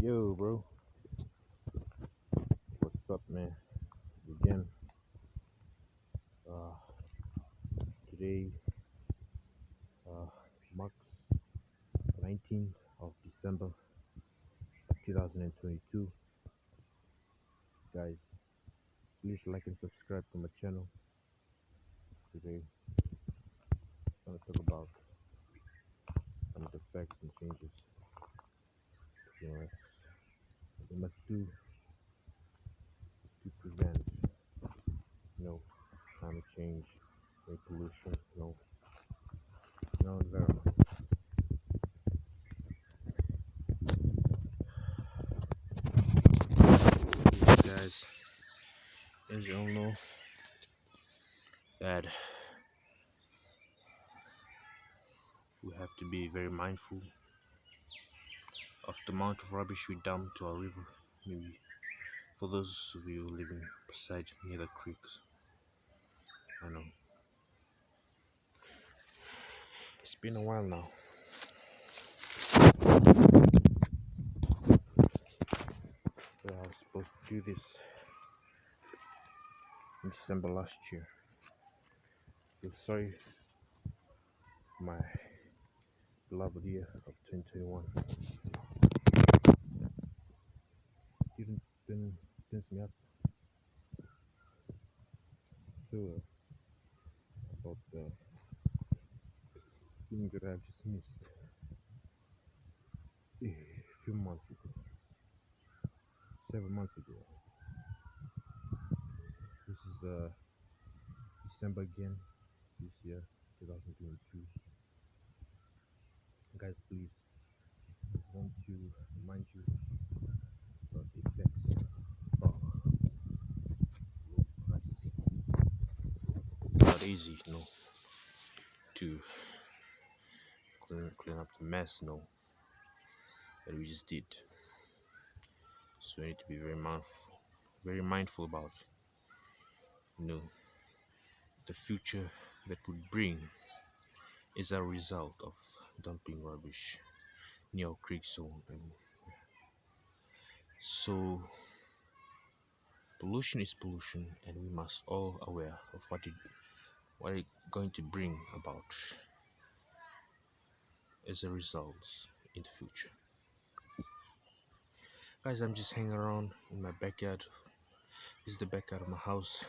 Yo, bro, what's up, man? Again, uh, today uh, marks 19th of December 2022. Guys, please like and subscribe to my channel. Today, I'm gonna talk about some of the facts and changes we must do to prevent, you know, climate change, air pollution, environment. Guys, as you all know, that we have to be very mindful of the amount of rubbish we dump to our river. Maybe for those of you living beside near the creeks, I know it's been a while now. But I was supposed to do this in December last year. So sorry, my beloved year of 2021 didn't finish me up so about the thing that I've just missed a few months ago, 7 months ago. This is December again, this year, 2022. Guys, please, I want to remind you about the effects of low prices. It's not easy, to clean up the mess, that we just did. So we need to be very mindful about, you know, the future that would bring is a result of dumping rubbish near our creek zone. And so pollution is pollution, and we must all aware of what it's going to bring about as a result in the future. Guys, I'm just hanging around in my backyard. This is the backyard of my house.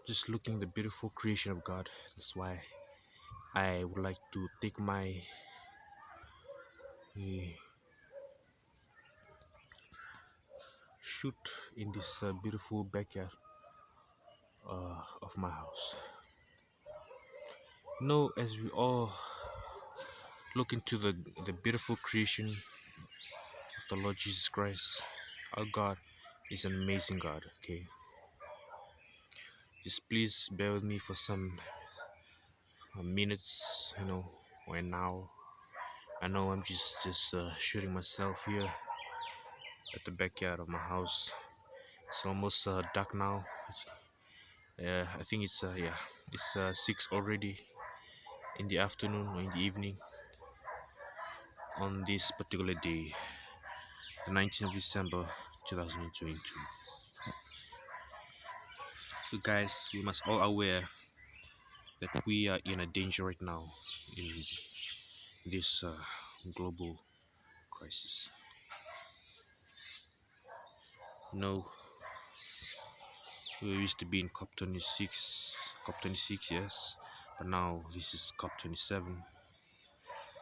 Just looking the beautiful creation of God. That's why I would like to take my shoot in this beautiful backyard of my house. As we all look into the beautiful creation of the Lord Jesus Christ, our God is an amazing God. Okay, just please bear with me for some minutes. When now I know I'm just shooting myself here at the backyard of my house. It's almost dark now. I think it's 6 already in the afternoon or in the evening on this particular day, the 19th of December 2022. So guys, we must all aware that we are in a danger right now in this global crisis. No, we used to be in COP26, yes, but now this is COP27.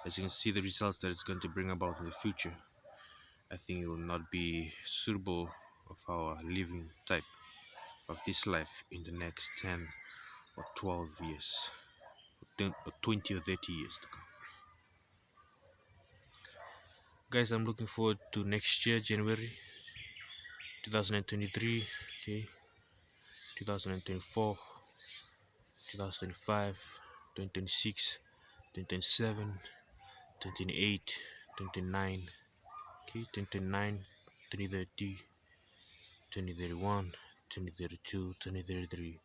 As you can see, the results that it's going to bring about in the future, I think it will not be suitable of our living type of this life in the next 10 or 12 years, 10 or 20 or 30 years to come. Guys, I'm looking forward to next year, January 2023, okay, 2024, 2025, 2026, 2027, 2028, 2029, okay, 2029, 2030, 2031, 2032, 2033,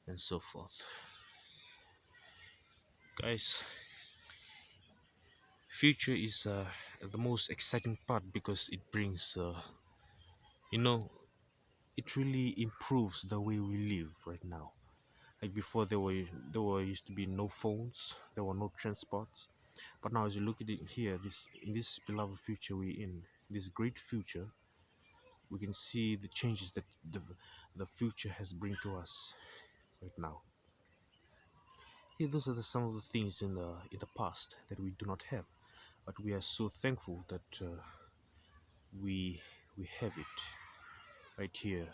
and so forth. Guys, future is the most exciting part because it brings, you know, it really improves the way we live right now. Like before, there were used to be no phones, there were no transports, but now as you look at it here, this in this beloved future we're in, this great future, we can see the changes that the future has bring to us right now. Yeah, those are some of the things in the past that we do not have, but we are so thankful that we we have it right here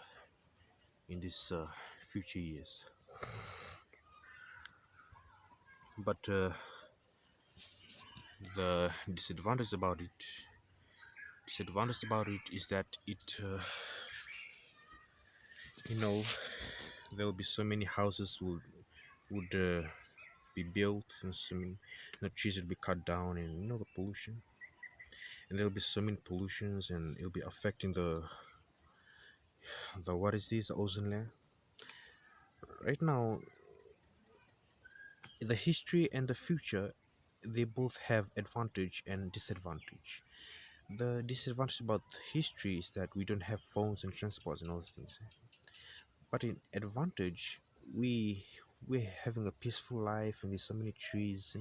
in this future years. But the disadvantage about it is that it you know there will be so many houses would be built, and so many trees will be cut down, and the pollution, and there'll be so many pollutions, and it'll be affecting the what is this, the ozone layer. Right now, the history and the future, they both have advantage and disadvantage. The disadvantage about history is that we don't have phones and transports and all those things, but in advantage, we we're having a peaceful life, and there's so many trees,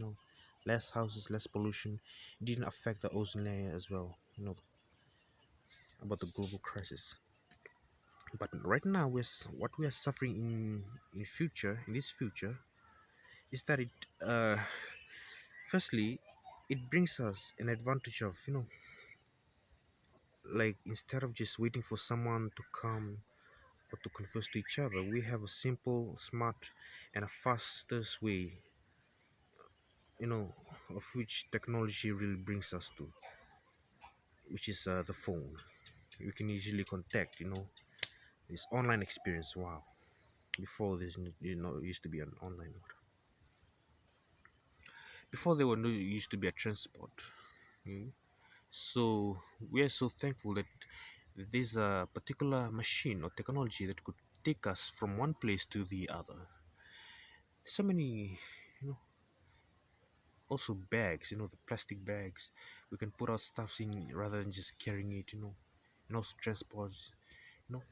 less houses, less pollution. It didn't affect the ozone layer as well, about the global crisis. But right now, what we are suffering in this future, is that it firstly, it brings us an advantage of, like, instead of just waiting for someone to come or to converse to each other, we have a simple, smart, and a fastest way, you know of which technology really brings us to, which is the phone. We can easily contact, this online experience. Wow. Before this, it used to be an online mode. Before there were no used to be a transport. mm. So we are so thankful that there's a particular machine or technology that could take us from one place to the other. So many, you know also bags, the plastic bags we can put our stuffs in, rather than just carrying it, and also transports, you know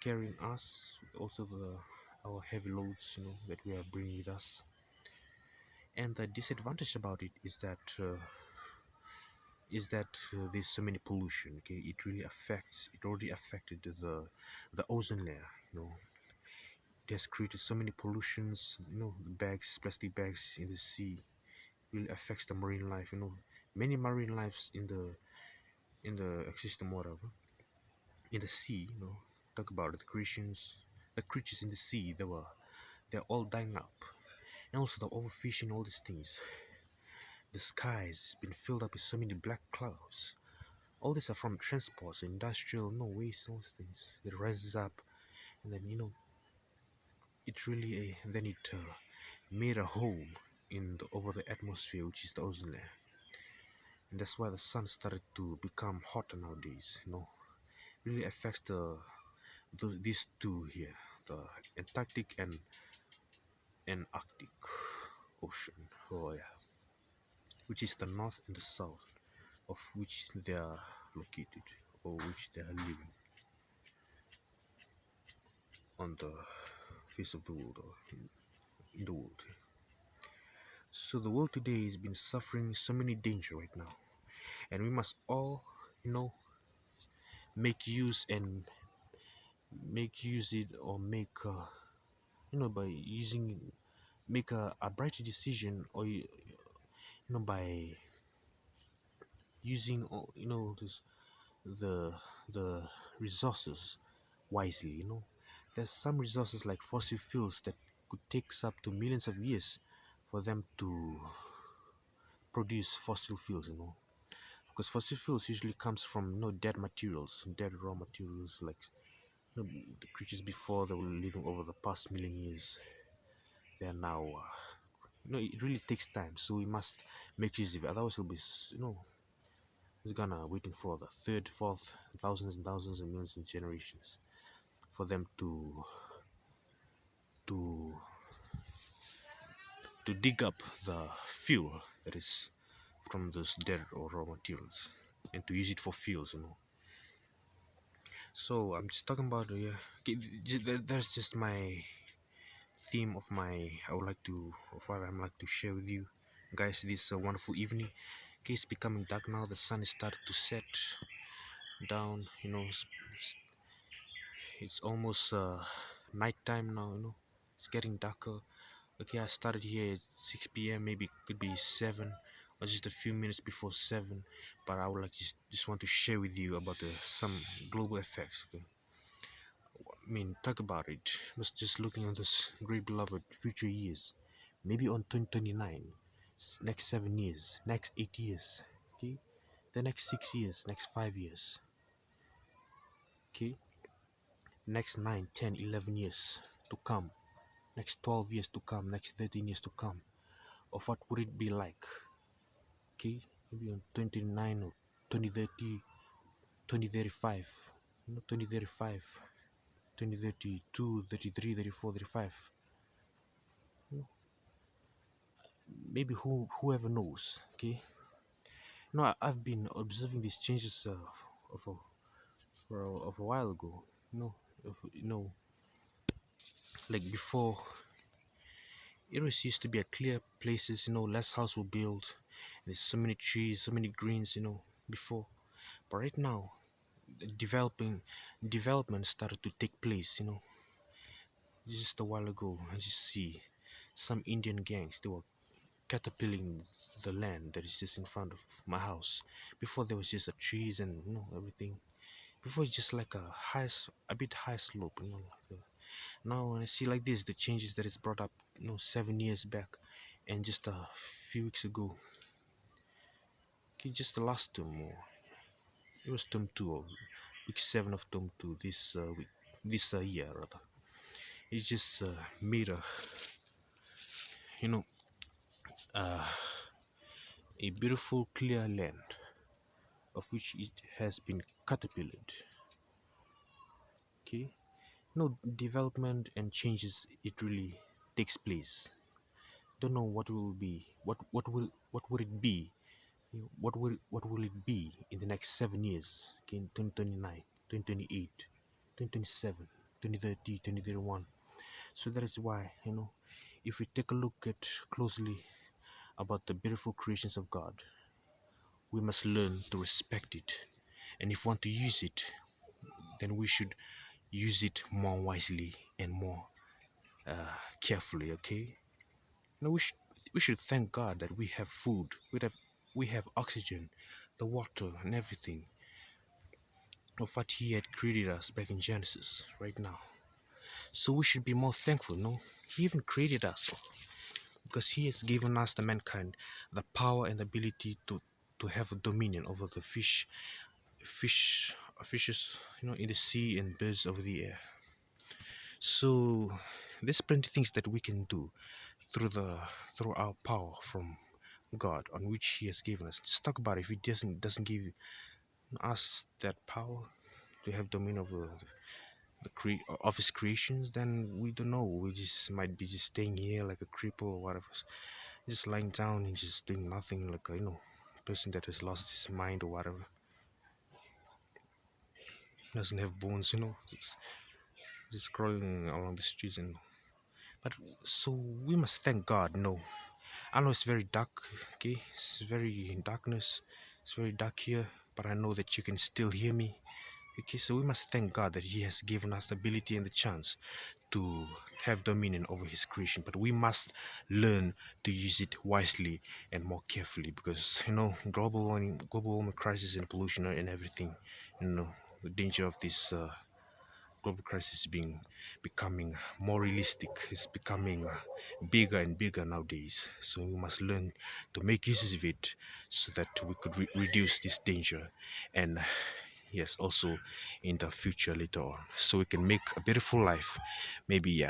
carrying us, also the our heavy loads, that we are bringing with us. And the disadvantage about it is that there's so many pollution. Okay, it already affected the ozone layer. It has created so many pollutions. Bags, plastic bags in the sea really affects the marine life. Many marine lives in the ecosystem, whatever, in the sea. Talk about the creatures in the sea. They're all dying up, and also the overfishing, all these things. The skies been filled up with so many black clouds. All these are from transports, industrial, no waste, all these things that rises up, and then it really then it made a home over the atmosphere, which is the ozone layer, and that's why the sun started to become hotter nowadays. Really affects these two here, the Antarctic and Arctic Ocean. Oh yeah, which is the north and the south of which they are located, or which they are living on the face of the world, or in the world. So the world today has been suffering so many danger right now, and we must all, you know, make use and make use it, or make, by using, make a brighter decision, or by using all, the the resources wisely. There's some resources like fossil fuels that could take up to millions of years for them to produce fossil fuels. Because fossil fuels usually comes from, dead materials, dead raw materials, like, the creatures before that were living over the past million years. They are now, it really takes time, so we must make use of it. Otherwise, it'll be, it's gonna waiting for the third, fourth, thousands and thousands and millions of generations for them to to dig up the fuel that is from those dead or raw materials and to use it for fuels, So I'm just talking about okay, that's just my theme of my I would like to of what I'm like to share with you guys this wonderful evening. Okay, it's becoming dark now. The sun is starting to set down. It's almost night time now. It's getting darker. Okay, I started here at 6 p.m. Maybe it could be 7 or just a few minutes before 7. But I would like just want to share with you about some global effects. Okay, I mean, talk about it. Just looking at this great beloved future years, maybe on 2029, next 7 years, next 8 years, okay, the next 6 years, next 5 years, okay, next 9, 10, 11 years to come, next 12 years to come, next 13 years to come, of what would it be like, okay, maybe on 29 or 2030, 2035, 2035, 2032, 33, 34, 35. Maybe whoever knows, okay. I've been observing these changes of a, of a while ago. Of, like before, areas used to be a clear places. Less house were built. There's so many trees, so many greens. Before, but right now, developing development started to take place. Just a while ago, as you see, some Indian gangs, they were caterpilling the land that is just in front of my house. Before there was just a trees and everything. Before it's just like a bit high slope. Now when I see like this, the changes that is brought up, 7 years back, and just a few weeks ago. Okay, just the last term, or it was term 2 or week 7 of term 2 this week, this year rather. It just made you know, uh, a beautiful clear land of which it has been caterpillared. Okay, development and changes, it really takes place. Don't know what will be, what would it be, what will it be in the next 7 years, okay, in 2029, 2028, 2027, 2030, 2031. So that is why, if we take a look at closely about the beautiful creations of God, we must learn to respect it, and if we want to use it, then we should use it more wisely and more carefully. Okay, we should thank God that we have food, we have oxygen, the water, and everything of what He had created us back in Genesis right now. So we should be more thankful. He even created us because He has given us, the mankind, the power and ability to have a dominion over the fishes, in the sea, and birds over the air. So there's plenty of things that we can do through our power from God, on which He has given us. Just talk about it. If He doesn't give us that power to have dominion over of His creations, then we don't know. We just might be just staying here like a cripple or whatever, just lying down and just doing nothing, like a person that has lost his mind or whatever, doesn't have bones, just crawling along the streets. But so we must thank God. I know it's very dark, okay? It's very in darkness. It's very dark here, but I know that you can still hear me. Okay, so we must thank God that He has given us the ability and the chance to have dominion over His creation. But we must learn to use it wisely and more carefully, because global warming crisis and pollution and everything, the danger of this global crisis becoming more realistic. It's becoming bigger and bigger nowadays. So we must learn to make use of it so that we could reduce this danger, and yes, also in the future later on, so we can make a beautiful life. Maybe in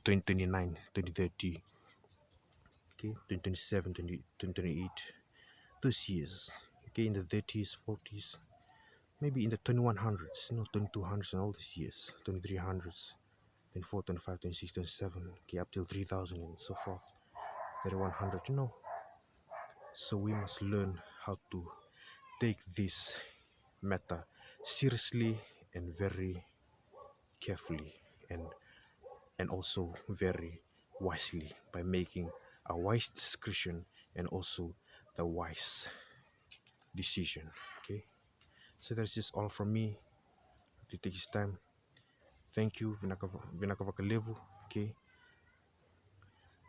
2029, 2030, okay, 2027, 2028, those years, okay, in the 30s, 40s, maybe in the 2100s, 2200s, and all these years, 2300s, 24, 25, 26, 27, okay, up till 3000 and so forth, 3100, So we must learn how to take this matter seriously and very carefully, and also very wisely, by making a wise discretion and also the wise decision. Okay, so that's just all from me to take this time. Thank you, Vinakavakalevu, okay,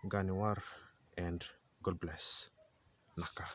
Ganiwar, and God bless. Naka.